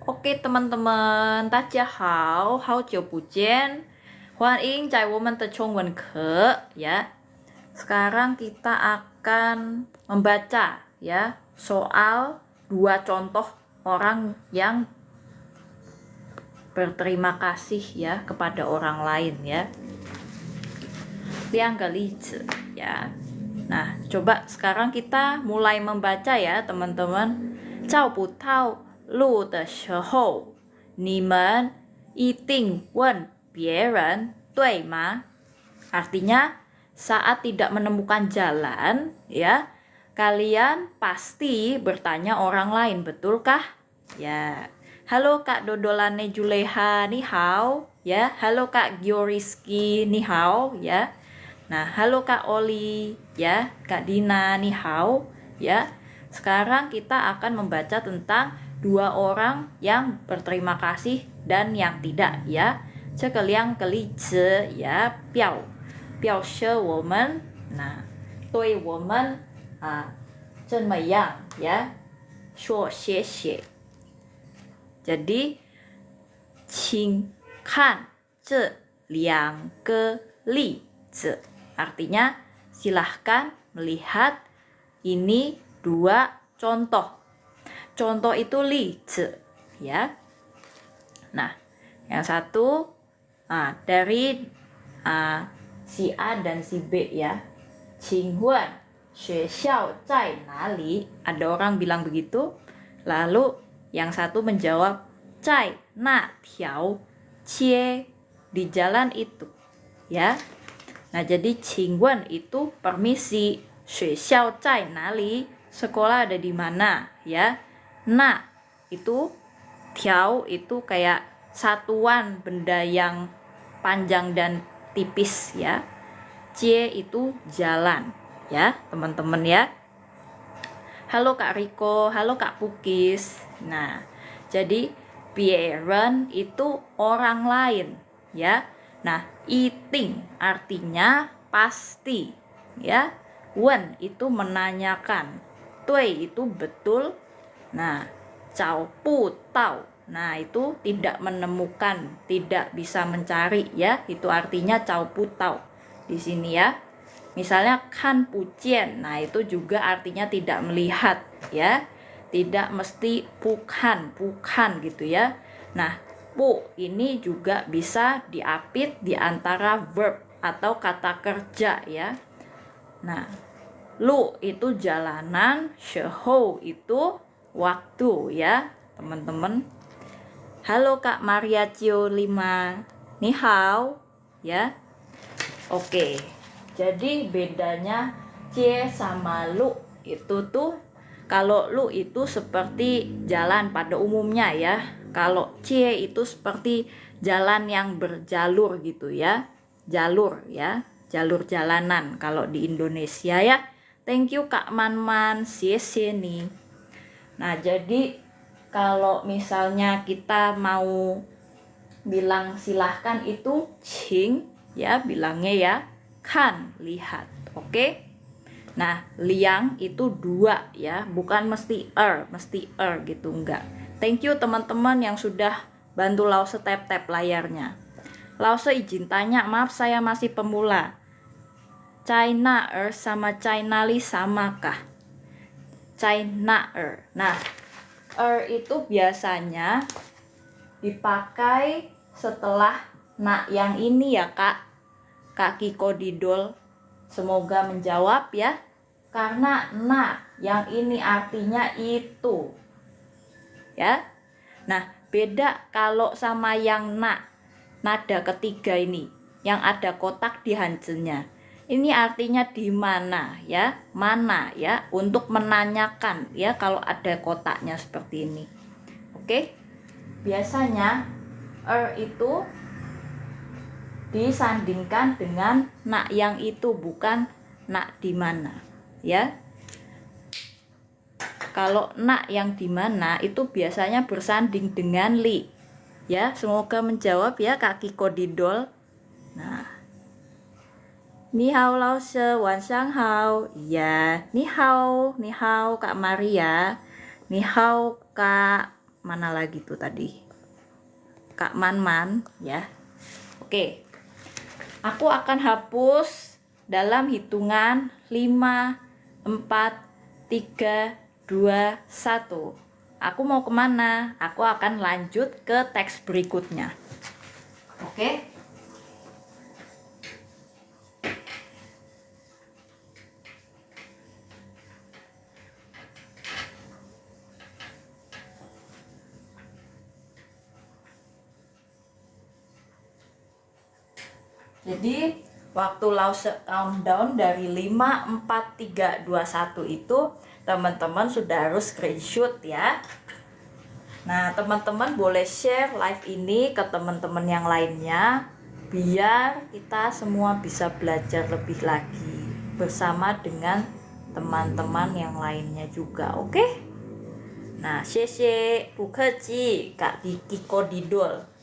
Oke teman-teman, hao, hao jiu bu jian, hoan ying zai wo men de chong wen ke, ya. Sekarang kita akan membaca ya soal dua contoh orang yang berterima kasih ya kepada orang lain ya. Liang ge li zi ya. Nah, coba sekarang kita mulai membaca ya teman-teman. Zhao bu tao lu de shihou, ni men yi ding wen bie ren, dui ma? Artinya, saat tidak menemukan jalan, ya, kalian pasti bertanya orang lain, betulkah? Ya. Halo Kak Dodolane Juleha, ni hao, ya. Halo Kak Gioriski, ni hao, ya. Nah, halo Kak Oli, ya. Kak Dina, ni hao, ya. Sekarang kita akan membaca tentang dua orang yang berterima kasih dan yang tidak, ya. 这个两个例子也表示我们对我们这么样ya说谢谢。Jadi 请看这两个例子 artinya silahkan melihat ini dua contoh. Contoh itu li ya. Nah, yang satu dari si A dan si B ya. 请问学校在哪里? Ada orang bilang begitu. Lalu yang satu menjawab 在那条街, di jalan itu. Ya. Nah, jadi 请问 itu permisi. 学校在哪里? Sekolah ada di mana, ya. Na itu tiao itu kayak satuan benda yang panjang dan tipis ya. Cie itu jalan ya teman-teman ya. Halo Kak Riko, halo Kak Pukis. Nah, jadi bieren itu orang lain ya. Nah, iting artinya pasti ya. Wen itu menanyakan. Tui itu betul. Nah, cao pu tau. Nah, itu tidak menemukan, tidak bisa mencari ya. Itu artinya cao pu tau. Di sini ya. Misalnya kan pu jian. Nah, itu juga artinya tidak melihat ya. Tidak mesti bukan gitu ya. Nah, pu ini juga bisa diapit di antara verb atau kata kerja ya. Nah, lu itu jalanan, shihou itu waktu ya, teman-teman. Halo Kak Maria Cio 5. Ni hao ya. Oke. Jadi bedanya cie sama lu itu tuh, kalau lu itu seperti jalan pada umumnya ya. Kalau cie itu seperti jalan yang berjalur gitu ya. Jalur ya, jalur jalanan kalau di Indonesia ya. Thank you Kak Man, xie nih. Nah, jadi kalau misalnya kita mau bilang silahkan itu cing ya, bilangnya ya kan, lihat. Oke. Nah, liang itu dua ya, bukan mesti gitu, enggak. Thank you teman-teman yang sudah bantu Lause tap-tap layarnya. Lause izin tanya, maaf saya masih pemula. China sama China li samakah? China Nah, itu biasanya dipakai setelah nak yang ini ya Kak Kiko Didol. Semoga menjawab ya. Karena na yang ini artinya itu. Ya. Nah, beda kalau sama yang nada ketiga ini yang ada kotak di hanzenya. Ini artinya di mana ya, mana ya, untuk menanyakan ya kalau ada kotaknya seperti ini. Oke. Biasanya itu disandingkan dengan nak yang itu, bukan nak di mana ya. Kalau nak yang di mana itu biasanya bersanding dengan li. Ya, semoga menjawab ya Kak Kiko Didol. Nah, ni hao Lause, wan xiang hao. Ya, ni hao Kak Maria. Ni hao Kak mana lagi tuh tadi? Kak Man ya. Oke. Aku akan hapus dalam hitungan 5, 4, 3, 2, 1. Aku mau kemana? Aku akan lanjut ke teks berikutnya. Oke? Jadi waktu Lause countdown dari 5, 4, 3, 2, 1 itu teman-teman sudah harus screenshot ya. Nah, teman-teman boleh share live ini ke teman-teman yang lainnya biar kita semua bisa belajar lebih lagi bersama dengan teman-teman yang lainnya juga, oke? Nah, xie bu keji Kak Diki Kodidol.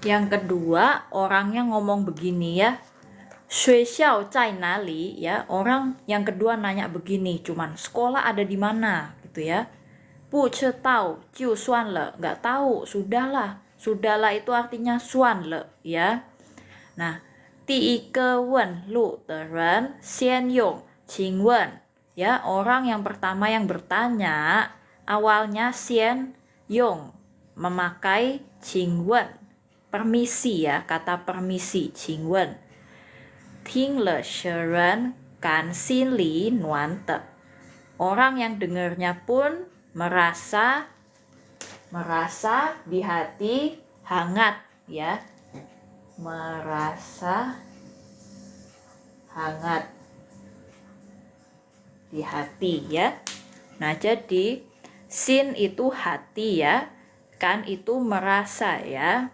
Yang kedua, orangnya ngomong begini ya. 学校在哪里 ya. Orang yang kedua nanya begini, cuman sekolah ada di mana gitu ya. 不知道就算了, nggak tahu, sudahlah. Sudahlah itu artinya 算了 ya. Nah, 第一个问路的人先用请问 ya. Orang yang pertama yang bertanya awalnya 先用 memakai 请问 permisi ya, kata permisi 请问。听了些人感心里暖的 orang yang dengarnya pun merasa di hati hangat ya, merasa hangat di hati ya. Nah, jadi sin itu hati ya, kan itu merasa ya.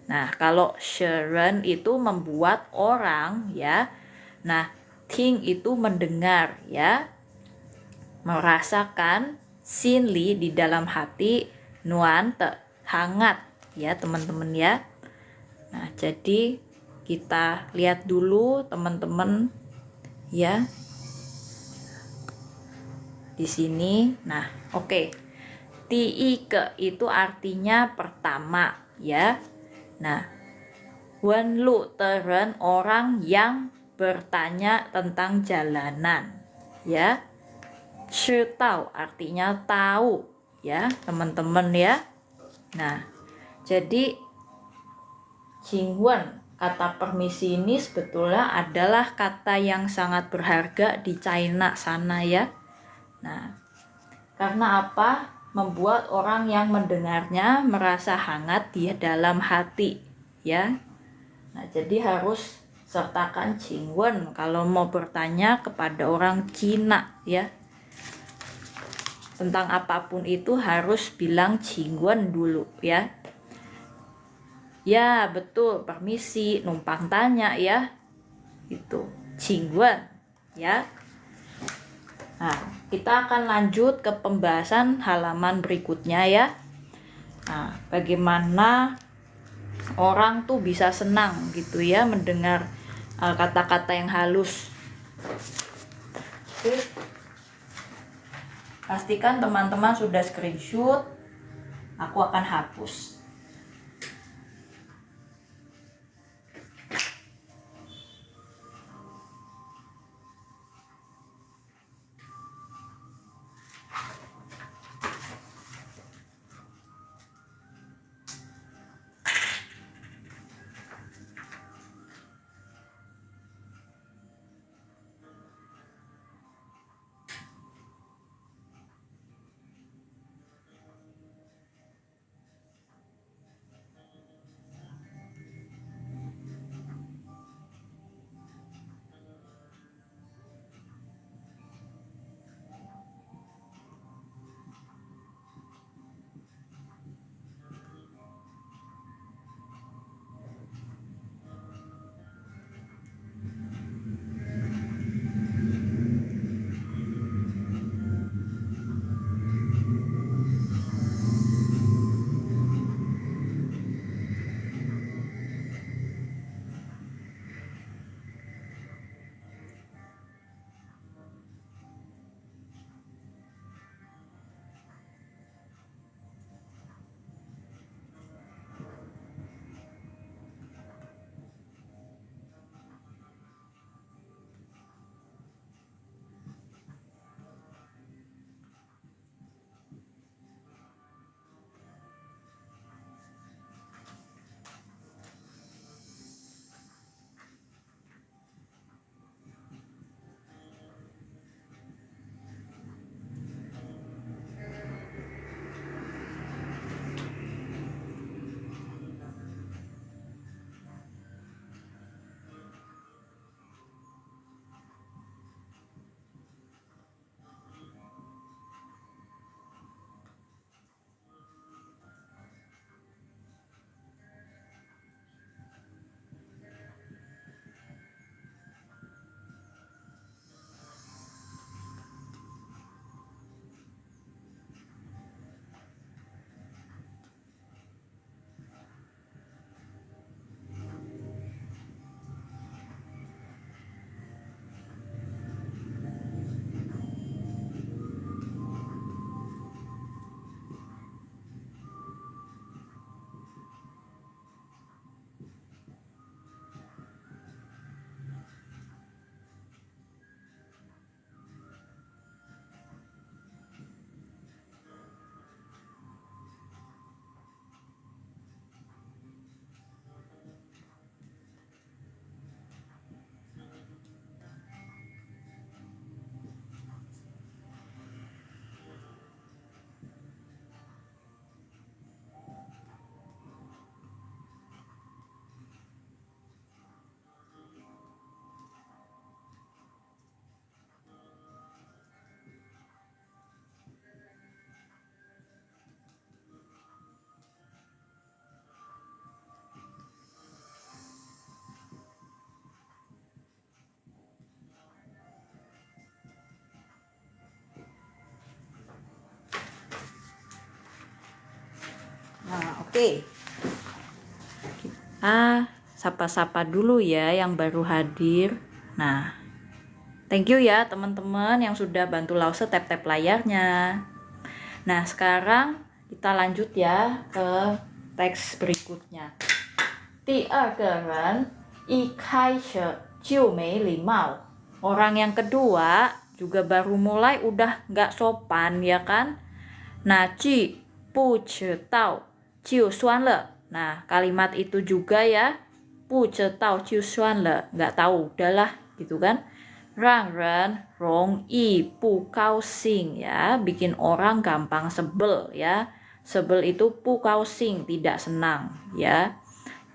Nah, kalau sheren itu membuat orang ya. Nah, ting itu mendengar ya, merasakan, sinli di dalam hati, nuante hangat ya teman-teman ya. Nah, jadi kita lihat dulu teman-teman ya di sini. Nah, oke. Tiike itu artinya pertama ya. Nah, wen lu teren orang yang bertanya tentang jalanan ya. Tahu artinya tahu ya teman-teman ya. Nah, jadi jingwen kata permisi ini sebetulnya adalah kata yang sangat berharga di China sana ya. Nah, karena apa? Membuat orang yang mendengarnya merasa hangat di dalam hati ya. Nah, jadi harus sertakan jingwen kalau mau bertanya kepada orang Cina ya. Tentang apapun itu harus bilang jingwen dulu ya. Ya, betul, permisi, numpang tanya ya. Itu jingwen ya. Nah, kita akan lanjut ke pembahasan halaman berikutnya ya. Nah, bagaimana orang tuh bisa senang gitu ya mendengar kata-kata yang halus. Oke. Pastikan teman-teman sudah screenshot. Aku akan hapus. Oke. Sapa-sapa dulu ya yang baru hadir. Nah, thank you ya teman-teman yang sudah bantu Lause tap-tap layarnya. Nah, sekarang kita lanjut ya ke teks berikutnya. 第二个人一开始就没礼貌. Orang yang kedua juga baru mulai udah nggak sopan ya kan. Nah, 句不知道就算了. Nah, kalimat itu juga ya. 不知道就算了, nggak tahu udahlah gitu kan. 让人容易不高兴 ya, bikin orang gampang sebel ya. Sebel itu 不高兴, tidak senang ya.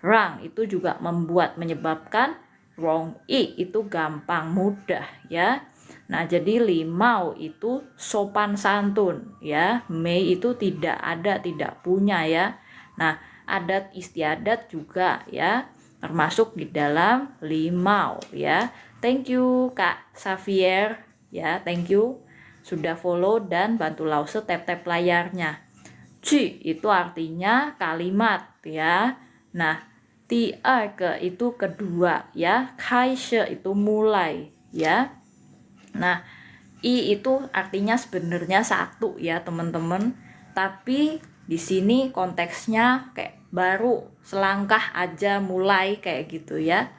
让 itu juga membuat, menyebabkan. 容易 itu gampang, mudah ya. Nah, jadi limau itu sopan santun ya. Mei itu tidak ada, tidak punya ya. Nah, adat istiadat juga ya, termasuk di dalam limau ya. Thank you Kak Xavier ya, thank you sudah follow dan bantu Lause tap-tap layarnya. Ci itu artinya kalimat ya. Nah, 第二个 itu kedua ya. 开始 itu mulai ya. Nah, i itu artinya sebenarnya satu ya teman-teman. Tapi di sini konteksnya kayak baru selangkah aja mulai kayak gitu ya.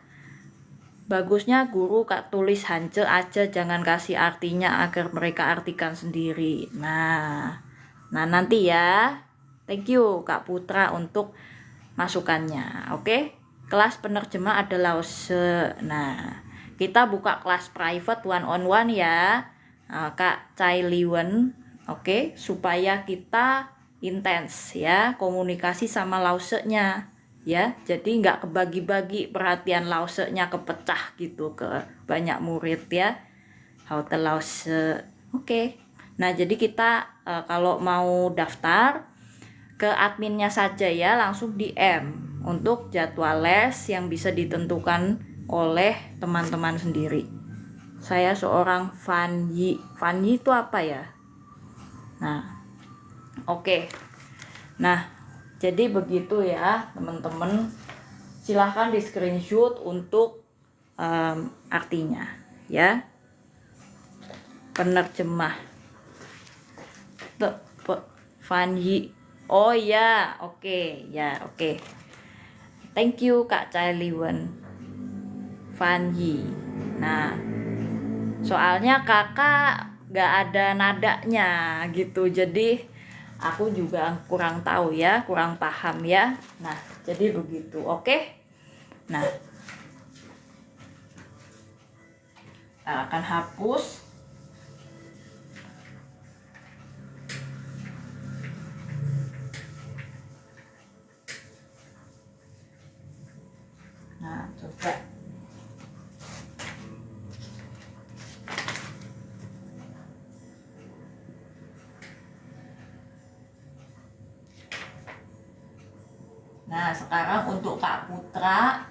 Bagusnya guru Kak tulis hanje aja, jangan kasih artinya agar mereka artikan sendiri. Nah nanti ya. Thank you Kak Putra untuk masukannya. Oke. Kelas penerjemah adalah Lause. Nah, kita buka kelas private one on one ya. Kak Chai Liwen. Oke, supaya kita intens ya komunikasi sama Lause-nya ya. Jadi nggak kebagi-bagi perhatian Lause-nya, kepecah gitu ke banyak murid ya. Haute Lause. Oke. Nah, jadi kita kalau mau daftar ke adminnya saja ya, langsung DM untuk jadwal les yang bisa ditentukan oleh teman-teman sendiri. Saya seorang Fan Yi. Fan Yi itu apa ya? Nah, oke. Nah, jadi begitu ya teman-teman. Silahkan di screenshot untuk artinya ya. Penerjemah Fan Yi. Oh ya, oke ya, oke. Thank you Kak Chai Liwen. Fan Yi. Nah, soalnya kakak gak ada nadanya gitu, jadi aku juga kurang tahu ya, kurang paham ya. Nah, jadi begitu, oke. Nah, kita akan hapus. Nah, coba. Nah, sekarang untuk Kak Putra.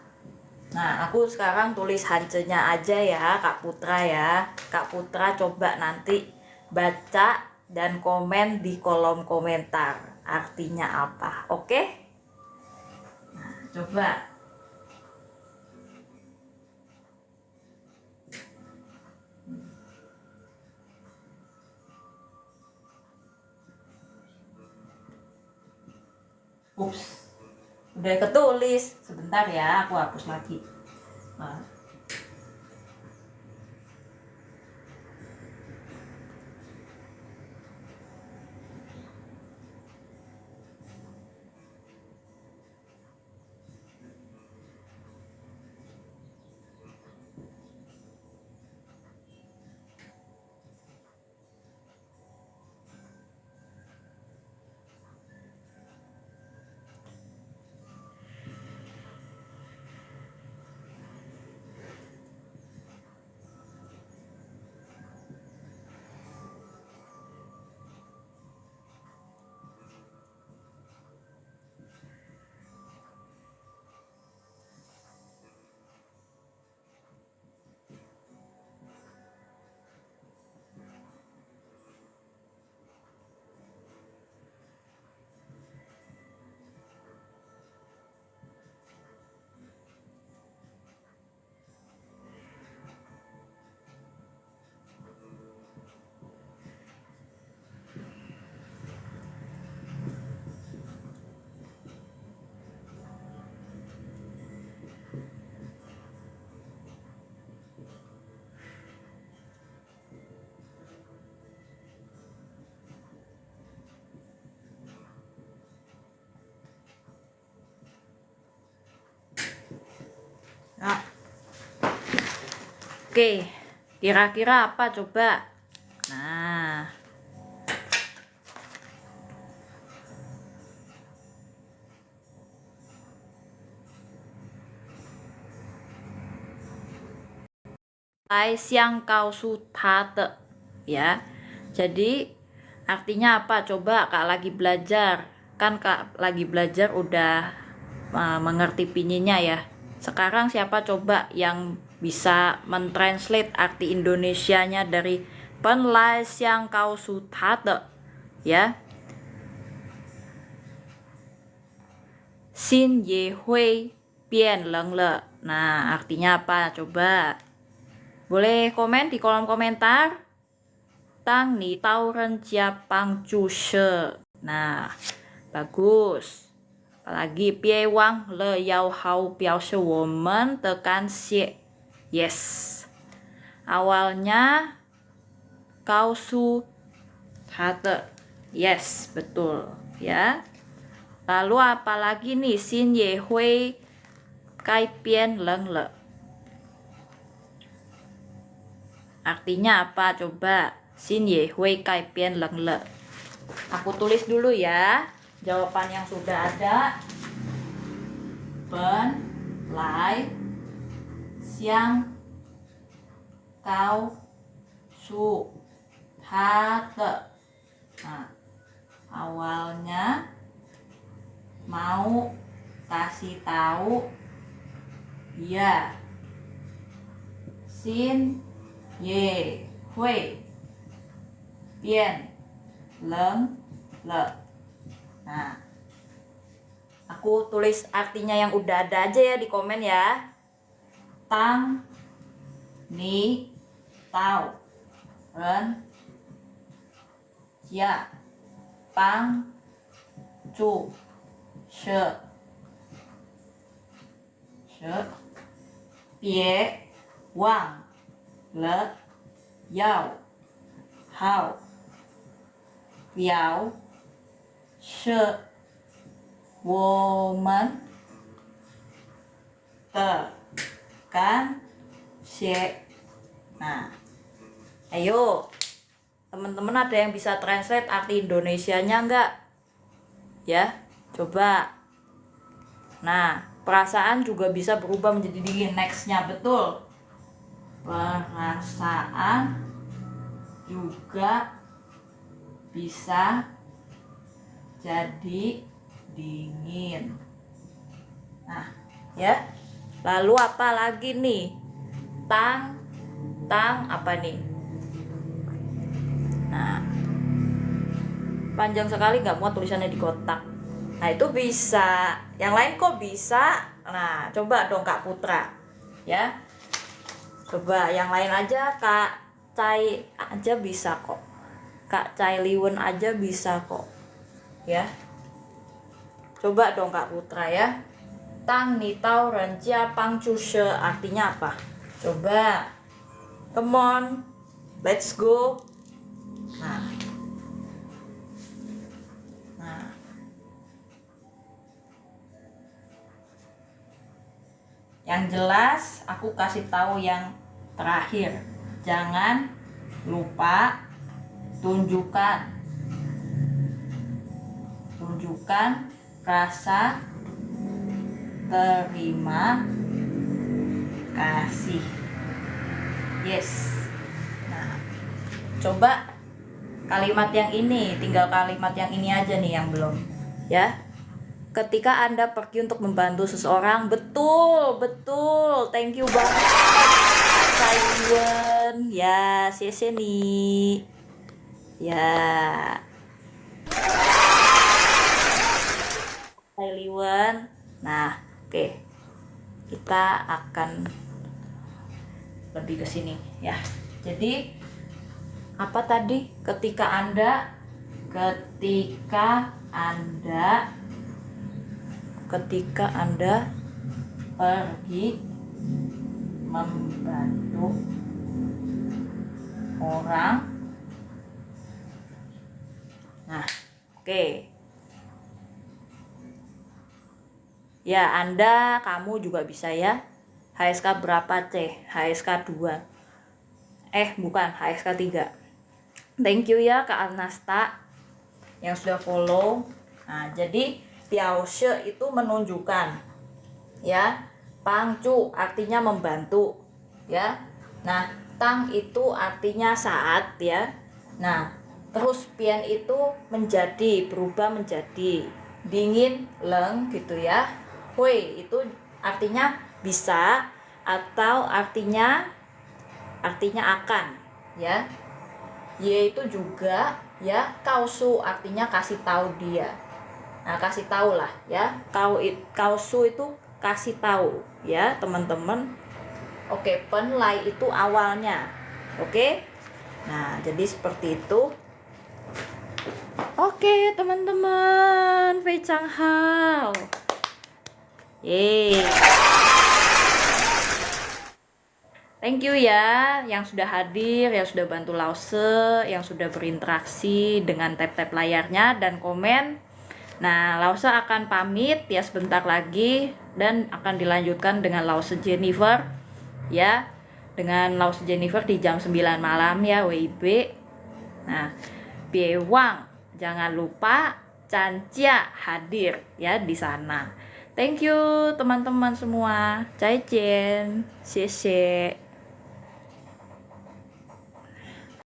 Nah, aku sekarang tulis hancenya aja ya, Kak Putra ya. Kak Putra coba nanti baca dan komen di kolom komentar. Artinya apa, oke? Nah, coba. Ups. Udah ketulis, sebentar ya, aku hapus lagi. Nah. Oke, kira-kira apa coba? Nah, Lai siang kau su ta de, ya. Jadi artinya apa? Coba Kak lagi belajar. Kan Kak lagi belajar udah mengerti pinyinya ya. Sekarang siapa coba yang bisa mentranslate arti Indonesianya dari pen lai siang kau su ta de, ya. Xin ye hui bian leng le. Nah, artinya apa? Coba. Boleh komen di kolom komentar. Tang ni tao ren jia pang ju she. Nah, bagus. Apalagi pie wang le yao hao biao she women tekan xie. Yes. Awalnya kau su hate. Yes, betul ya. Lalu apalagi nih xin ye hui kai pian leng le. Artinya apa coba? Xin ye hui kai pian leng le. Aku tulis dulu ya jawaban yang sudah ada. Pen lai siang kau su ha te. Nah, awalnya mau kasih tahu ya. Xin ye hui bian leng le. Nah, aku tulis artinya yang udah ada aja ya di komen ya. Tang ni tao ren jia pang ju she bie wang le yao hao biao she woman tekan xie. Nah, ayo teman-teman ada yang bisa translate arti Indonesianya enggak? Ya, coba. Nah, perasaan juga bisa berubah menjadi dingin. Nextnya betul. Perasaan juga bisa jadi dingin. Nah, ya. Lalu apa lagi nih? Tang apa nih? Nah, panjang sekali nggak muat tulisannya di kotak. Nah, itu bisa. Yang lain kok bisa? Nah, coba dong Kak Putra. Ya. Coba yang lain aja, Kak Cai aja bisa kok. Kak Cai Liwen aja bisa kok. Ya. Coba dong Kak Putra ya. Tang ni tao ren jia pang ju she artinya apa? Coba. Come on. Let's go. Nah. Yang jelas aku kasih tahu yang terakhir. Jangan lupa tunjukkan rasa terima kasih. Yes. Nah, coba kalimat yang ini, tinggal kalimat yang ini aja nih yang belum. Ya. Ketika Anda pergi untuk membantu seseorang, betul. Thank you banget, Taiwan. Ya, xie nih. Ya. Taiwan. Nah, oke. Kita akan lebih ke sini ya. Jadi apa tadi? Ketika Anda pergi membantu orang. Nah, oke. Ya, kamu juga bisa ya. HSK berapa C? HSK 2. Bukan, HSK 3. Thank you ya Kak Arnasta yang sudah follow. Nah, jadi Piaoshe itu menunjukkan ya. Pangcu artinya membantu ya. Nah, tang itu artinya saat ya. Nah, terus pian itu menjadi, berubah menjadi. Dingin, leng gitu ya. Hui itu artinya bisa atau artinya akan ya. Ye itu juga ya, kausu artinya kasih tahu dia. Nah, kasih tahu lah ya. Kausu itu kasih tahu ya, teman-teman. Oke, penlai itu awalnya. Oke. Nah, jadi seperti itu. Oke, teman-teman, Fei Chang Hao. Yeay. Thank you ya yang sudah hadir, yang sudah bantu Lause, yang sudah berinteraksi dengan tap-tap layarnya dan komen. Nah, Lause akan pamit ya sebentar lagi dan akan dilanjutkan dengan Lause Jennifer ya. Dengan Lause Jennifer di jam 9 malam ya WIB. Nah, Biewang jangan lupa Cancia hadir ya di sana. Thank you teman-teman semua. Zaijian. 谢谢